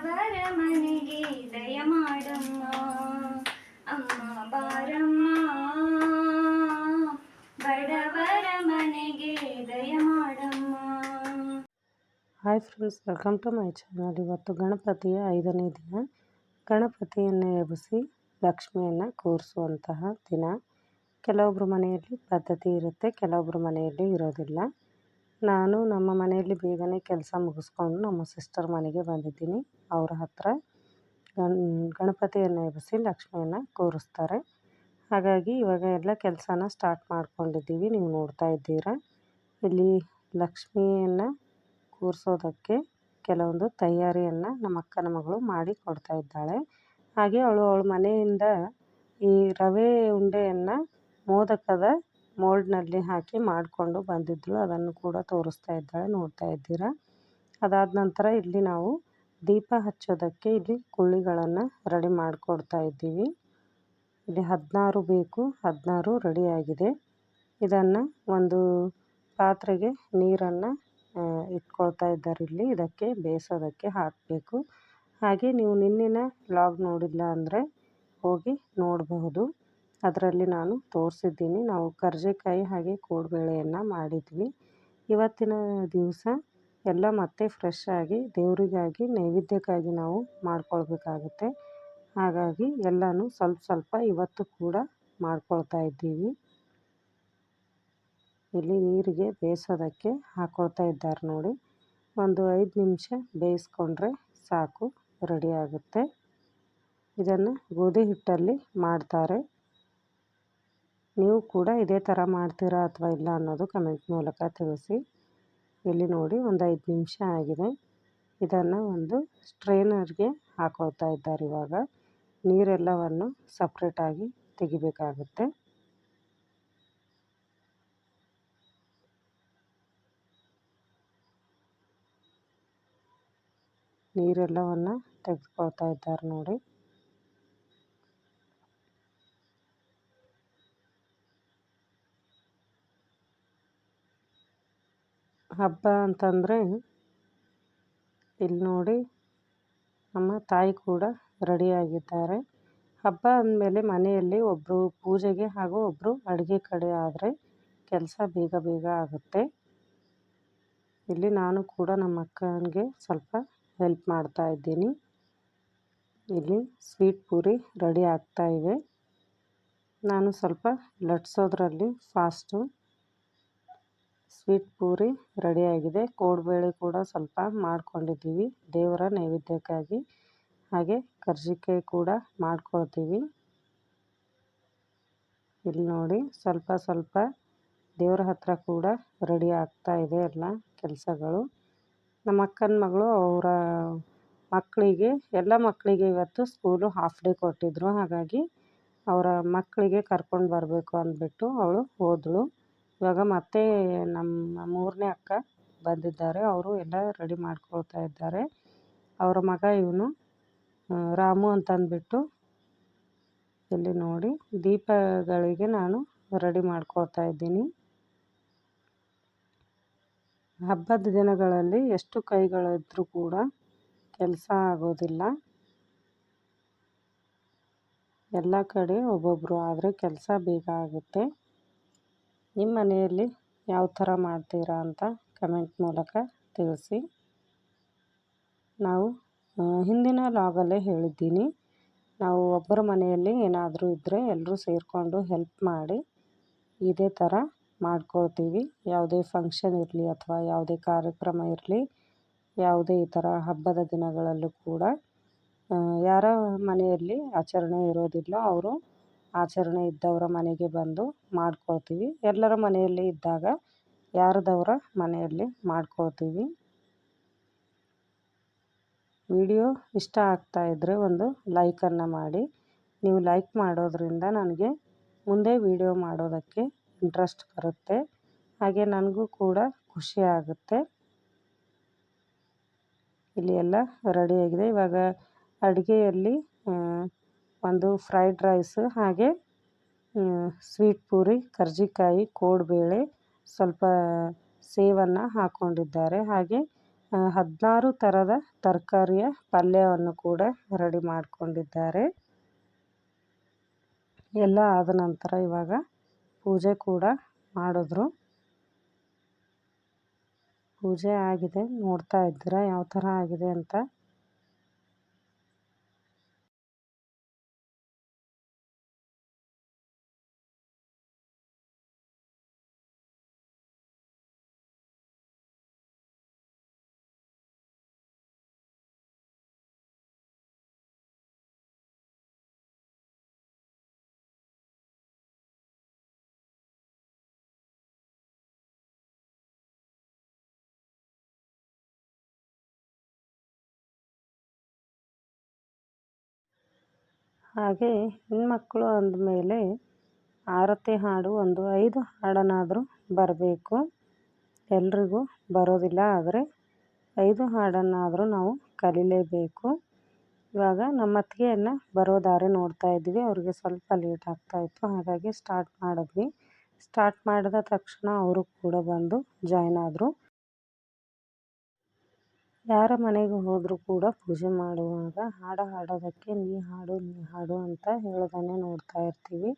ಬಡವರ ಮನೆಗೆ ದಯ ಮಾಡಮ್ಮ ಅಮ್ಮ ಬಾರಮ್ಮ ಬಡವರ ಮನೆಗೆ ದಯ ಮಾಡಮ್ಮ. Hi friends, welcome to my channel. ಇವತ್ತು ಗಣಪತಿಯ 5ನೇ ದಿನ. ಗಣಪತಿಯನ್ನು ಎಬ್ಬಿಸಿ ಲಕ್ಷ್ಮಿಯನ್ನು ಕೂರಿಸುವಂತಹ ದಿನ. ಕೆಲವೊಬ್ಬರು ಮನೆಯಲ್ಲಿ ಪದ್ಧತಿ ಇರುತ್ತೆ, ಕೆಲವೊಬ್ಬರು ಮನೆಯಲ್ಲಿ ಇರೋದಿಲ್ಲ. ನಾನು ನಮ್ಮ ಮನೆಯಲ್ಲಿ ಬೇಗನೆ ಕೆಲಸ ಮುಗಿಸ್ಕೊಂಡು ನಮ್ಮ ಸಿಸ್ಟರ್ ಮನೆಗೆ ಬಂದಿದ್ದೀನಿ. ಅವರ ಹತ್ರ ಗಣಪತಿಯನ್ನು ಎಬ್ಬಿಸಿ ಲಕ್ಷ್ಮಿಯನ್ನು ಕೂರಿಸ್ತಾರೆ. ಹಾಗಾಗಿ ಇವಾಗ ಎಲ್ಲ ಕೆಲಸನ ಸ್ಟಾರ್ಟ್ ಮಾಡ್ಕೊಂಡಿದ್ದೀವಿ. ನೀವು ನೋಡ್ತಾ ಇದ್ದೀರಾ, ಇಲ್ಲಿ ಲಕ್ಷ್ಮಿಯನ್ನು ಕೂರಿಸೋದಕ್ಕೆ ಕೆಲವೊಂದು ತಯಾರಿಯನ್ನು ನಮ್ಮ ಅಕ್ಕನ ಮಗಳು ಮಾಡಿ ಕೊಡ್ತಾ ಇದ್ದಾಳೆ. ಹಾಗೆ ಅವಳ ಮನೆಯಿಂದ ಈ ರವೆ ಉಂಡೆಯನ್ನು ಮೋದಕದ ಮೋಲ್ಡ್ನಲ್ಲಿ ಹಾಕಿ ಮಾಡಿಕೊಂಡು ಬಂದಿದ್ದಳು. ಅದನ್ನು ಕೂಡ ತೋರಿಸ್ತಾ ಇದ್ದಾಳೆ, ನೋಡ್ತಾ ಇದ್ದೀರಾ. ಅದಾದ ನಂತರ ಇಲ್ಲಿ ನಾವು ದೀಪ ಹಚ್ಚೋದಕ್ಕೆ ಇಲ್ಲಿ ಕುಳ್ಳಿಗಳನ್ನು ರೆಡಿ ಮಾಡಿಕೊಡ್ತಾ ಇದ್ದೀವಿ. ಇಲ್ಲಿ 16 ಬೇಕು, 16 ರೆಡಿಯಾಗಿದೆ. ಇದನ್ನು ಒಂದು ಪಾತ್ರೆಗೆ ನೀರನ್ನು ಇಟ್ಕೊಳ್ತಾ ಇದ್ದಾರೆ. ಇಲ್ಲಿ ಇದಕ್ಕೆ ಬೇಯಿಸೋದಕ್ಕೆ ಹಾಕಬೇಕು. ಹಾಗೆ ನೀವು ನಿನ್ನಿನ ವ್ಲಾಗ್ ನೋಡಿಲ್ಲ ಅಂದರೆ ಹೋಗಿ ನೋಡಬಹುದು. ಅದರಲ್ಲಿ ನಾನು ತೋರಿಸಿದ್ದೀನಿ. ನಾವು ಕರ್ಜಿಕಾಯಿ ಹಾಗೆ ಕೋಡುಬೇಳೆಯನ್ನು ಮಾಡಿದ್ವಿ. ಇವತ್ತಿನ ದಿವಸ ಎಲ್ಲ ಮತ್ತೆ ಫ್ರೆಶ್ ಆಗಿ ದೇವರಿಗಾಗಿ ನೈವೇದ್ಯಕ್ಕಾಗಿ ನಾವು ಮಾಡ್ಕೊಳ್ಬೇಕಾಗುತ್ತೆ. ಹಾಗಾಗಿ ಎಲ್ಲನೂ ಸ್ವಲ್ಪ ಸ್ವಲ್ಪ ಇವತ್ತು ಕೂಡ ಮಾಡ್ಕೊಳ್ತಾ ಇದ್ದೀವಿ. ಇಲ್ಲಿ ನೀರಿಗೆ ಬೇಯಿಸೋದಕ್ಕೆ ಹಾಕ್ಕೊಳ್ತಾ ಇದ್ದಾರೆ ನೋಡಿ. ಒಂದು 5 ನಿಮಿಷ ಬೇಯಿಸ್ಕೊಂಡ್ರೆ ಸಾಕು, ರೆಡಿ ಆಗುತ್ತೆ. ಇದನ್ನು ಗೋಧಿ ಹಿಟ್ಟಲ್ಲಿ ಮಾಡ್ತಾರೆ. ನೀವು ಕೂಡ ಇದೇ ಥರ ಮಾಡ್ತೀರಾ ಅಥವಾ ಇಲ್ಲ ಅನ್ನೋದು ಕಮೆಂಟ್ ಮೂಲಕ ತಿಳಿಸಿ. ಇಲ್ಲಿ ನೋಡಿ, ಒಂದು 5 ನಿಮಿಷ ಆಗಿದೆ. ಇದನ್ನು ಒಂದು ಸ್ಟ್ರೈನರ್ಗೆ ಹಾಕೊಳ್ತಾ ಇದ್ದಾರೆ. ಇವಾಗ ನೀರೆಲ್ಲವನ್ನು ಸಪ್ರೇಟಾಗಿ ತೆಗಿಬೇಕಾಗುತ್ತೆ. ನೀರೆಲ್ಲವನ್ನು ತೆಗೆದುಕೊಳ್ತಾ ಇದ್ದಾರೆ ನೋಡಿ. ಹಬ್ಬ ಅಂತಂದರೆ ಇಲ್ಲಿ ನೋಡಿ, ನಮ್ಮ ತಾಯಿ ಕೂಡ ರೆಡಿಯಾಗಿದ್ದಾರೆ. ಹಬ್ಬ ಅಂದಮೇಲೆ ಮನೆಯಲ್ಲಿ ಒಬ್ಬರು ಪೂಜೆಗೆ ಹಾಗೂ ಒಬ್ಬರು ಅಡುಗೆ ಕಡೆ ಆದರೆ ಕೆಲಸ ಬೇಗ ಬೇಗ ಆಗುತ್ತೆ. ಇಲ್ಲಿ ನಾನು ಕೂಡ ನಮ್ಮ ಅಕ್ಕನಿಗೆ ಸ್ವಲ್ಪ ಹೆಲ್ಪ್ ಮಾಡ್ತಾ ಇದ್ದೀನಿ. ಇಲ್ಲಿ ಸ್ವೀಟ್ ಪೂರಿ ರೆಡಿ ಆಗ್ತಾ ಇವೆ. ನಾನು ಸ್ವಲ್ಪ ಲಟ್ಸೋದ್ರಲ್ಲಿ ಫಾಸ್ಟು. ಸ್ವೀಟ್ ಪೂರಿ ರೆಡಿಯಾಗಿದೆ. ಕೋಡುಬೇಳೆ ಕೂಡ ಸ್ವಲ್ಪ ಮಾಡ್ಕೊಂಡಿದ್ದೀವಿ ದೇವರ ನೈವೇದ್ಯಕ್ಕಾಗಿ. ಹಾಗೆ ಕರ್ಜಿಕಾಯಿ ಕೂಡ ಮಾಡ್ಕೊಳ್ತೀವಿ. ಇಲ್ಲಿ ನೋಡಿ, ಸ್ವಲ್ಪ ಸ್ವಲ್ಪ ದೇವರ ಹತ್ರ ಕೂಡ ರೆಡಿ ಆಗ್ತಾ ಇದೆ ಎಲ್ಲ ಕೆಲಸಗಳು. ನಮ್ಮ ಅಕ್ಕನ ಮಗಳು ಅವರ ಮಕ್ಕಳಿಗೆ, ಎಲ್ಲ ಮಕ್ಕಳಿಗೆ ಇವತ್ತು ಸ್ಕೂಲು ಹಾಫ್ ಡೇ ಕೊಟ್ಟಿದ್ದರು. ಹಾಗಾಗಿ ಅವರ ಮಕ್ಕಳಿಗೆ ಕರ್ಕೊಂಡು ಬರಬೇಕು ಅಂದ್ಬಿಟ್ಟು ಅವಳು ಹೋದಳು. ಇವಾಗ ಮತ್ತೆ ನಮ್ಮ 3ನೇ ಅಕ್ಕ ಬಂದಿದ್ದಾರೆ. ಅವರು ಎಲ್ಲ ರೆಡಿ ಮಾಡ್ಕೊಳ್ತಾ ಇದ್ದಾರೆ. ಅವರ ಮಗ ಇವನು ರಾಮು ಅಂತಂದ್ಬಿಟ್ಟು. ಇಲ್ಲಿ ನೋಡಿ, ದೀಪಗಳಿಗೆ ನಾನು ರೆಡಿ ಮಾಡ್ಕೊಳ್ತಾ ಇದ್ದೀನಿ. ಹಬ್ಬದ ದಿನಗಳಲ್ಲಿ ಎಷ್ಟು ಕೈಗಳಿದ್ರೂ ಕೂಡ ಕೆಲಸ ಆಗೋದಿಲ್ಲ. ಎಲ್ಲ ಕಡೆ ಒಬ್ಬೊಬ್ಬರು ಆದರೆ ಕೆಲಸ ಬೇಗ ಆಗುತ್ತೆ. ನಿಮ್ಮ ಮನೆಯಲ್ಲಿ ಯಾವ ಥರ ಮಾಡ್ತೀರಾ ಅಂತ ಕಮೆಂಟ್ ಮೂಲಕ ತಿಳಿಸಿ. ನಾವು ಹಿಂದಿನ ಲಾಗಲ್ಲೇ ಹೇಳಿದ್ದೀನಿ, ನಾವು ಒಬ್ಬರ ಮನೆಯಲ್ಲಿ ಏನಾದರೂ ಇದ್ದರೆ ಎಲ್ಲರೂ ಸೇರಿಕೊಂಡು ಹೆಲ್ಪ್ ಮಾಡಿ ಇದೇ ಥರ ಮಾಡ್ಕೊಳ್ತೀವಿ. ಯಾವುದೇ ಫಂಕ್ಷನ್ ಇರಲಿ ಅಥವಾ ಯಾವುದೇ ಕಾರ್ಯಕ್ರಮ ಇರಲಿ, ಯಾವುದೇ ಈ ಥರ ಹಬ್ಬದ ದಿನಗಳಲ್ಲೂ ಕೂಡ ಯಾರ ಮನೆಯಲ್ಲಿ ಆಚರಣೆ ಇರೋದಿಲ್ಲ, ಅವರು ಆಚರಣೆ ಇದ್ದವರ ಮನೆಗೆ ಬಂದು ಮಾಡ್ಕೊಳ್ತೀವಿ. ಎಲ್ಲರ ಮನೆಯಲ್ಲಿ ಇದ್ದಾಗ ಯಾರದವರ ಮನೆಯಲ್ಲಿ ಮಾಡ್ಕೊಳ್ತೀವಿ. ವಿಡಿಯೋ ಇಷ್ಟ ಆಗ್ತಾ ಇದ್ದರೆ ಒಂದು ಲೈಕನ್ನು ಮಾಡಿ. ನೀವು ಲೈಕ್ ಮಾಡೋದ್ರಿಂದ ನನಗೆ ಮುಂದೆ ವಿಡಿಯೋ ಮಾಡೋದಕ್ಕೆ ಇಂಟ್ರೆಸ್ಟ್ ಬರುತ್ತೆ. ಹಾಗೆ ನನಗೂ ಕೂಡ ಖುಷಿ ಆಗುತ್ತೆ. ಇಲ್ಲಿ ಎಲ್ಲ ರೆಡಿಯಾಗಿದೆ. ಇವಾಗ ಅಡುಗೆಯಲ್ಲಿ ಒಂದು ಫ್ರೈಡ್ ರೈಸ್, ಹಾಗೆ ಸ್ವೀಟ್ ಪೂರಿ, ಕರ್ಜಿಕಾಯಿ, ಕೋಡುಬೇಳೆ, ಸ್ವಲ್ಪ ಸೇವನ್ನು ಹಾಕ್ಕೊಂಡಿದ್ದಾರೆ. ಹಾಗೆ 16 ಥರದ ತರಕಾರಿಯ ಪಲ್ಯವನ್ನು ಕೂಡ ರೆಡಿ ಮಾಡಿಕೊಂಡಿದ್ದಾರೆ. ಎಲ್ಲ ಆದ ನಂತರ ಇವಾಗ ಪೂಜೆ ಕೂಡ ಮಾಡಿದ್ರು. ಪೂಜೆ ಆಗಿದೆ, ನೋಡ್ತಾ ಇದ್ದೀರಾ ಯಾವ ಥರ ಆಗಿದೆ ಅಂತ. ಹಾಗೆ ಹೆಣ್ಮಕ್ಳು ಅಂದಮೇಲೆ ಆರತಿ ಹಾಡು ಒಂದು 5 ಹಾಡನ್ನಾದರೂ ಬರಬೇಕು. ಎಲ್ರಿಗೂ ಬರೋದಿಲ್ಲ, ಆದರೆ 5 ಹಾಡನ್ನಾದರೂ ನಾವು ಕಲೀಲೇಬೇಕು. ಇವಾಗ ನಮ್ಮ ಅತ್ತಿಗೆಯನ್ನು ಬರೋ ದಾರಿ ನೋಡ್ತಾ ಇದ್ವಿ. ಅವ್ರಿಗೆ ಸ್ವಲ್ಪ ಲೇಟ್ ಆಗ್ತಾಯಿತ್ತು, ಹಾಗಾಗಿ ಸ್ಟಾರ್ಟ್ ಮಾಡಿದ್ವಿ. ಸ್ಟಾರ್ಟ್ ಮಾಡಿದ ತಕ್ಷಣ ಅವರು ಕೂಡ ಬಂದು ಜಾಯ್ನ್ ಆದರು. ಯಾರ ಮನೆಗೆ ಹೋದರೂ ಕೂಡ ಪೂಜೆ ಮಾಡುವಾಗ ಹಾಡೋದಕ್ಕೆ ನೀ ಹಾಡು ಅಂತ ಹೇಳೋದನ್ನೇ ನೋಡ್ತಾ ಇರ್ತೀವಿ.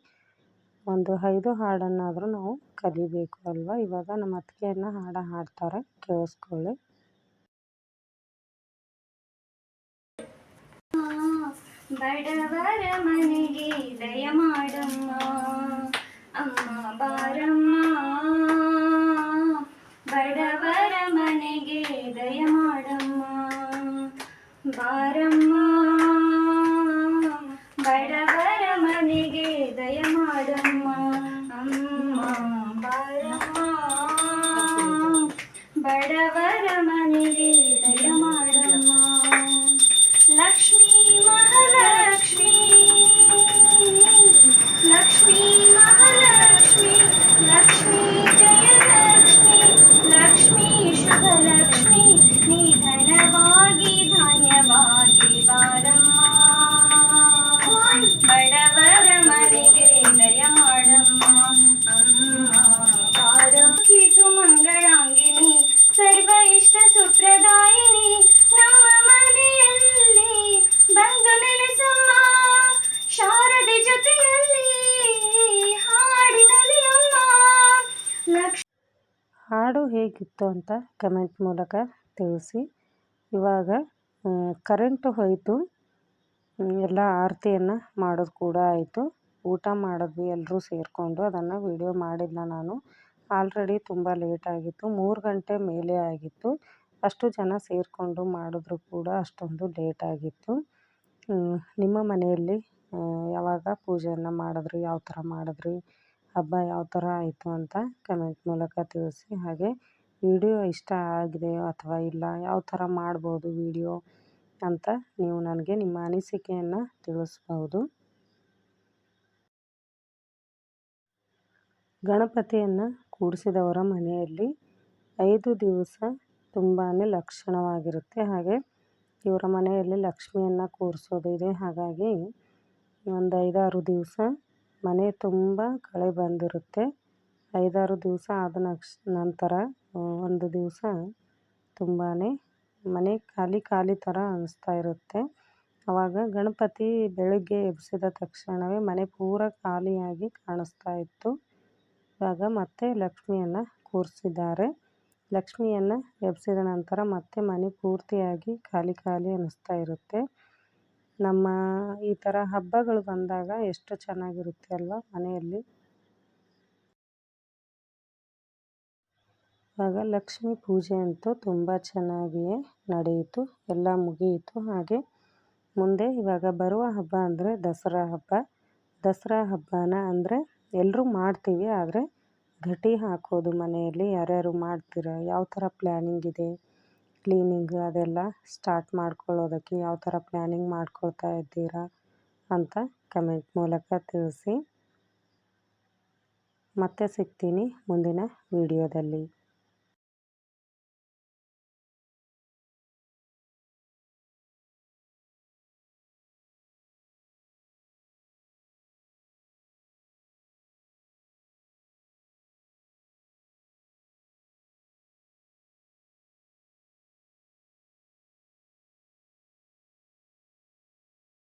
ಒಂದು 5 ಹಾಡನ್ನಾದರೂ ನಾವು ಕಲಿಬೇಕು ಅಲ್ವಾ. ಇವಾಗ ನಮ್ಮ ಅತ್ತಿಗೆಯನ್ನು ಹಾಡ್ತಾರೆ, ಕೇಳಿಸ್ಕೊಳ್ಳಿ. ಬಡವರ ಮನೆಗೆ ದಯ ಮಾಡಮ್ಮ ಅಮ್ಮ ಬಾರಮ್ಮ, ಬಡವರ ಮನೆಗೆ ದಯ ಮಾಡಮ್ಮ ಬಾರಮ್ಮ, ಬಡವರ ಮನೆಗೆ ದಯ ಮಾಡಮ್ಮ ಅಮ್ಮ ಬಾರಮ್ಮ, ಬಡವರ ಮನೆಗೆ ದಯ ಮಾಡಮ್ಮ. ಲಕ್ಷ್ಮೀ ಮಹಾಲಕ್ಷ್ಮೀ, ಲಕ್ಷ್ಮೀ ಮಹಾಲಕ್ಷ್ಮೀ, ಲಕ್ಷ್ಮೀ ಜಯಲಕ್ಷ್ಮೀ, ಲಕ್ಷ್ಮೀ ಶುಭಲಕ್ಷ್ಮೀ, ನಿಧನವಾಗಿ ಧಾನ್ಯವಾಗಿ ಬಾರಮ್ಮ, ಬಡವರ ಮನೆಗೆ ದಯ ಮಾಡಮ್ಮ ಅಮ್ಮ ಬಾರಮ್ಮ. ಸುಮಂಗಳಾಂಗಿನಿ ಸರ್ವ ಇಷ್ಟ ಸುಪ್ರದಾಯಿನಿ, ನಮ್ಮ ಮನೆಯಲ್ಲಿ ಬಂದು ನೆಲೆಸಮ್ಮ, ಶಾರದೆ ಜೊತೆಯಲ್ಲಿ ಹಾಡಿನಲ್ಲಿ ಅಮ್ಮ. ಹಾಡು ಹೇಗಿತ್ತು ಅಂತ ಕಮೆಂಟ್ ಮೂಲಕ ತಿಳಿಸಿ. ಇವಾಗ ಕರೆಂಟ್ ಹೋಯಿತು, ಎಲ್ಲ ಆರತಿಯನ್ನು ಮಾಡೋದು ಕೂಡ ಆಯಿತು. ಊಟ ಮಾಡಿದ್ವಿ ಎಲ್ಲರೂ ಸೇರಿಕೊಂಡು. ಅದನ್ನು ವಿಡಿಯೋ ಮಾಡಿಲ್ಲ ನಾನು, ಆಲ್ರೆಡಿ ತುಂಬ ಲೇಟ್ ಆಗಿತ್ತು, 3 ಗಂಟೆ ಮೇಲೆ ಆಗಿತ್ತು. ಅಷ್ಟು ಜನ ಸೇರಿಕೊಂಡು ಮಾಡಿದ್ರು ಕೂಡ ಅಷ್ಟೊಂದು ಲೇಟ್ ಆಗಿತ್ತು. ನಿಮ್ಮ ಮನೆಯಲ್ಲಿ ಯಾವಾಗ ಪೂಜೆಯನ್ನು ಮಾಡಿದ್ರಿ, ಯಾವ ಥರ ಮಾಡಿದ್ರಿ, ಹಬ್ಬ ಯಾವ ಥರ ಆಯಿತು ಅಂತ ಕಮೆಂಟ್ ಮೂಲಕ ತಿಳಿಸಿ. ಹಾಗೆ ವಿಡಿಯೋ ಇಷ್ಟ ಆಗಿದೆಯೋ ಅಥವಾ ಇಲ್ಲ, ಯಾವ ಥರ ಮಾಡ್ಬೋದು ವಿಡಿಯೋ ಅಂತ ನೀವು ನನಗೆ ನಿಮ್ಮ ಅನಿಸಿಕೆಯನ್ನು ತಿಳಿಸ್ಬೋದು. ಗಣಪತಿಯನ್ನು ಕೂಡಿಸಿದವರ ಮನೆಯಲ್ಲಿ 5 ದಿವಸ ತುಂಬಾ ಲಕ್ಷಣವಾಗಿರುತ್ತೆ. ಹಾಗೆ ಇವರ ಮನೆಯಲ್ಲಿ ಲಕ್ಷ್ಮಿಯನ್ನು ಕೂರಿಸೋದಿದೆ. ಹಾಗಾಗಿ ಒಂದು 5-6 ದಿವಸ ಮನೆ ತುಂಬ ಕಳೆ ಬಂದಿರುತ್ತೆ. 5-6 ದಿವಸ ಆದ ನಂತರ ಒಂದು ದಿವಸ ತುಂಬಾ ಮನೆ ಖಾಲಿ ಥರ ಅನಿಸ್ತಾ ಇರುತ್ತೆ. ಆವಾಗ ಗಣಪತಿ ಬೆಳಗ್ಗೆ ಎಬ್ಬಿಸಿದ ತಕ್ಷಣವೇ ಮನೆ ಪೂರ ಖಾಲಿಯಾಗಿ ಕಾಣಿಸ್ತಾ ಇತ್ತು. ಇವಾಗ ಮತ್ತೆ ಲಕ್ಷ್ಮಿಯನ್ನು ಕೂರಿಸಿದ್ದಾರೆ. ಲಕ್ಷ್ಮಿಯನ್ನು ಎಬ್ಬಿಸಿದ ನಂತರ ಮತ್ತೆ ಮನೆ ಪೂರ್ತಿಯಾಗಿ ಖಾಲಿ ಅನ್ನಿಸ್ತಾ ಇರುತ್ತೆ. ನಮ್ಮ ಈ ಥರ ಹಬ್ಬಗಳು ಬಂದಾಗ ಎಷ್ಟು ಚೆನ್ನಾಗಿರುತ್ತೆ ಅಲ್ವಾ ಮನೆಯಲ್ಲಿ. ಇವಾಗ ಲಕ್ಷ್ಮೀ ಪೂಜೆ ಅಂತೂ ತುಂಬ ಚೆನ್ನಾಗಿಯೇ ನಡೆಯಿತು, ಎಲ್ಲ ಮುಗಿಯಿತು. ಹಾಗೆ ಮುಂದೆ ಇವಾಗ ಬರುವ ಹಬ್ಬ ಅಂದರೆ ದಸರಾ ಹಬ್ಬ. ದಸರಾ ಹಬ್ಬನ ಅಂದರೆ ಎಲ್ಲರೂ ಮಾಡ್ತೀವಿ, ಆದರೆ ಘಟಿ ಹಾಕೋದು ಮನೆಯಲ್ಲಿ ಯಾರ್ಯಾರು ಮಾಡ್ತೀರಾ, ಯಾವ ಥರ ಪ್ಲ್ಯಾನಿಂಗ್ ಇದೆ, ಕ್ಲೀನಿಂಗ್ ಅದೆಲ್ಲ ಸ್ಟಾರ್ಟ್ ಮಾಡ್ಕೊಳ್ಳೋದಕ್ಕೆ ಯಾವ ಥರ ಪ್ಲ್ಯಾನಿಂಗ್ ಮಾಡ್ಕೊಳ್ತಾ ಇದ್ದೀರಾ ಅಂತ ಕಮೆಂಟ್ ಮೂಲಕ ತಿಳಿಸಿ. ಮತ್ತೆ ಸಿಗ್ತೀನಿ ಮುಂದಿನ ವಿಡಿಯೋದಲ್ಲಿ.